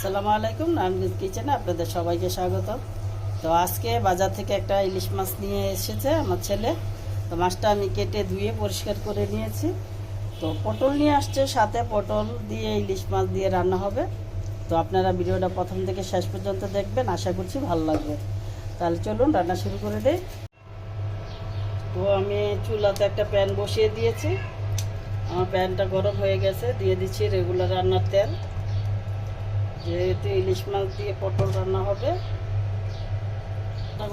আসসালামু আলাইকুম, নানমিজ কিচেনে আপনাদের সবাইকে স্বাগত। তো আজকে বাজার থেকে একটা ইলিশ মাছ নিয়ে এসেছে আমার ছেলে। তো মাছটা আমি কেটে ধুয়ে পরিষ্কার করে নিয়েছি। তো পটল নিয়ে আসছে, সাথে পটল দিয়ে ইলিশ মাছ দিয়ে রান্না হবে। তো আপনারা ভিডিওটা প্রথম থেকে শেষ পর্যন্ত দেখবেন, আশা করছি ভালো লাগবে। তাহলে চলুন রান্না শুরু করে দেই। তো আমি চুলাতে একটা প্যান বসিয়ে দিয়েছি। আমার প্যানটা গরম হয়ে গেছে, দিয়ে দিচ্ছি রেগুলার রান্নার তেল। যেহেতু ইলিশ মাছ দিয়ে পটল রান্না হবে,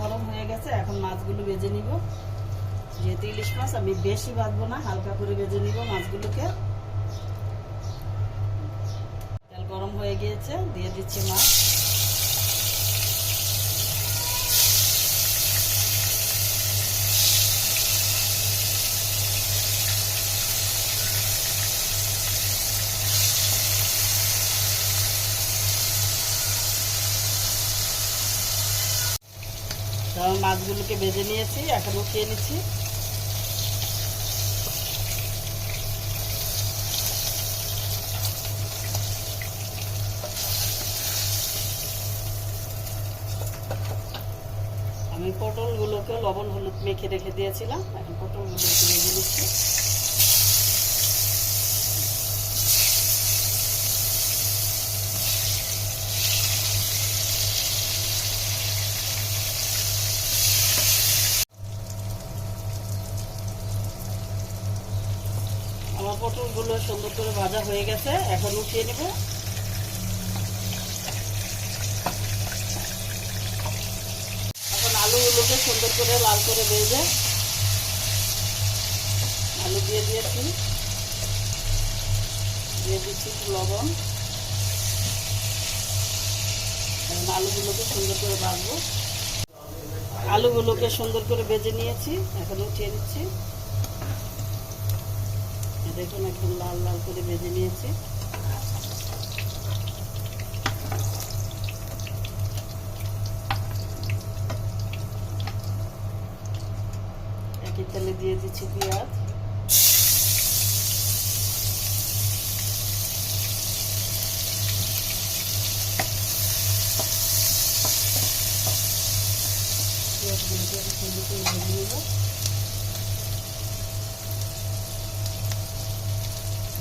গরম হয়ে গেছে। এখন মাছগুলো ভেজে নিব। যেহেতু ইলিশ মাছ আমি বেশি ভাজবো না, হালকা করে ভেজে নিব মাছগুলোকে। তেল গরম হয়ে গিয়েছে, দিয়ে দিচ্ছি মাছ। মাছগুলোকে ভেজে নিয়েছি, এখন উঠিয়ে নিচ্ছি। আমি পটলগুলোকে লবণ হলুদ মেখে রেখে দিয়েছিলাম, এখন পটলগুলোকে ভেজে নিচ্ছি। আমার পটলগুলো সুন্দর করে ভাজা হয়ে গেছে, এখন উঠিয়ে নেব। এখন আলুগুলোকে সুন্দর করে লাল করে ভেজে আলু দিয়ে দিয়েছি, দিয়ে দিচ্ছি লবণ। এখন আলুগুলোকে সুন্দর করে ভাজবো। আলুগুলোকে সুন্দর করে ভেজে নিয়েছি, এখন উঠিয়ে দিচ্ছি। দেখুন একদম লাল লাল করে ভেজে নিয়েছি। একই তেলে দিয়ে দিচ্ছি পেঁয়াজ। পেঁয়াজগুলোকে সুন্দর করে ভেজে নেব।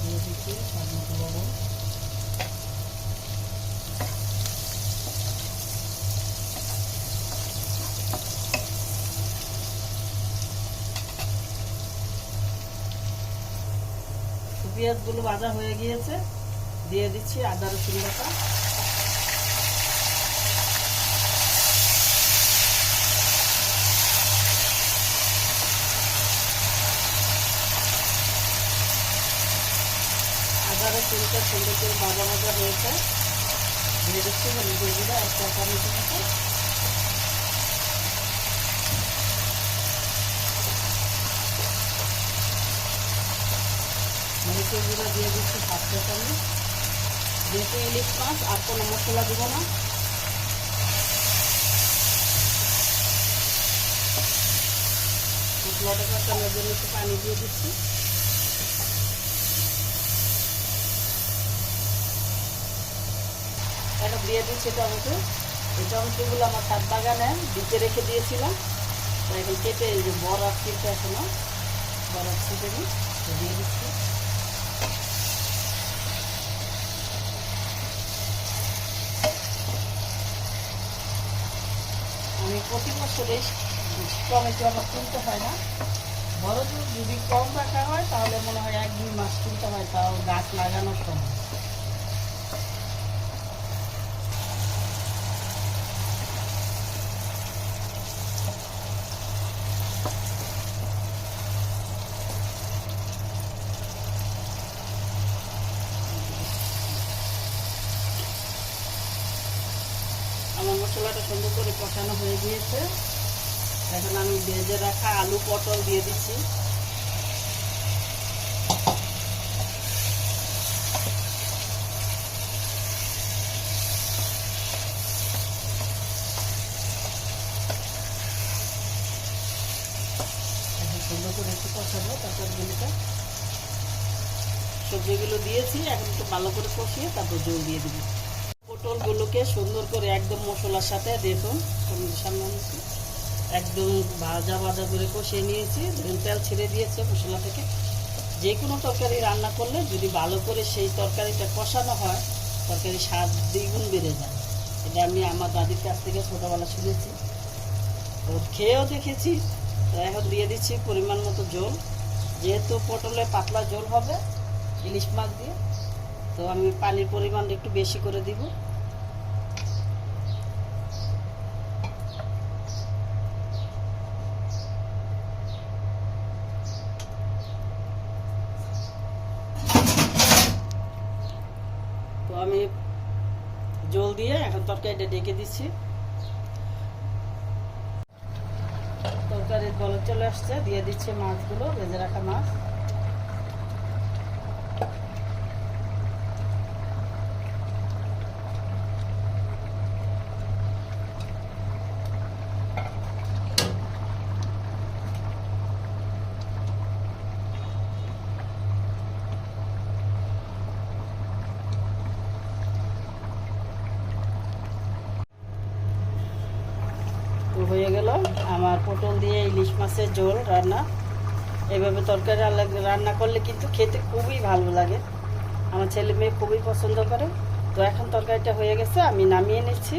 দিয়ে দিচ্ছি স্বাদ মতো লবণ। পেঁয়াজগুলো ভাজা হয়ে গিয়েছে, দিয়ে দিচ্ছি আদা রসুন বাটা। আদা রসুনটা সুন্দর করে ভাজা ভাজা হয়েছে, দিয়ে দিচ্ছি হলুদের গুঁড়া 1 চা চামচ মতো। মরিচের গুঁড়া দিয়ে দিচ্ছি 7 চা চামচ। যেহেতু ইলিশ মাছ আর কোনো মশলা দিব না। মশলাটা কষানোর জন্য একটু পানি দিয়ে দিচ্ছি। এখন দিয়ে দিচ্ছি টমেটো। এই টমেটোগুলো আমার ছাদ বাগানে দিতে রেখে দিয়েছিলাম, তো এখন কেটে এই যে বরফ কিন্তু এখনো বরফ ছিটে দিই, দিয়ে দিচ্ছি। আমি প্রতি বছরে টমেটো আমার কিনতে হয় না, বড় যদি কম রাখা হয় তাহলে মনে হয় 1-2 মাস কিনতে হয়, তাও গাছ লাগানোর সময়। আমার মশলাটা সুন্দর করে কষানো হয়ে গিয়েছে, এখন আমি ভেজে রাখা আলু পটল দিয়ে দিচ্ছি। এখন সুন্দর করে একটু কষাবো তরকারিগুলোটা। সবজিগুলো দিয়েছি, এখন একটু ভালো করে কষিয়ে তারপর জল দিয়ে দিব। পটল পটলকে সুন্দর করে একদম মশলার সাথে দেখুন সামনে আনছি, একদম ভাজা ভাজা করে কষিয়ে নিয়েছি। দেখুন তেল ছেড়ে দিয়েছে মশলা থেকে। যে কোনো তরকারি রান্না করলে যদি ভালো করে সেই তরকারিটা কষানো হয়, তরকারি স্বাদ দ্বিগুণ বেড়ে যায়। এটা আমি আমার দাদির কাছ থেকে ছোটোবেলা শুনেছি, তো খেয়েও দেখেছি। তো এখন দিয়ে দিচ্ছি পরিমাণ মতো ঝোল, যেহেতু পটলে পাতলা ঝোল হবে ইলিশ মাছ দিয়ে, তো আমি পানির পরিমাণটা একটু বেশি করে দিব। তো আমি জল দিয়ে এখন তরকারিটা ডেকে দিচ্ছি। তরকারির বলক চলে আসছে, দিয়ে দিচ্ছে মাছগুলো, ভেজে রাখা মাছ। তো হয়ে গেল আমার পটল দিয়ে ইলিশ মাছের ঝোল রান্না। এইভাবে তরকারি রান্না করলে কিন্তু খেতে খুবই ভালো লাগে, আমার ছেলে মেয়ে খুবই পছন্দ করে। তো এখন তরকারিটা হয়ে গেছে, আমি নামিয়ে নিচ্ছি।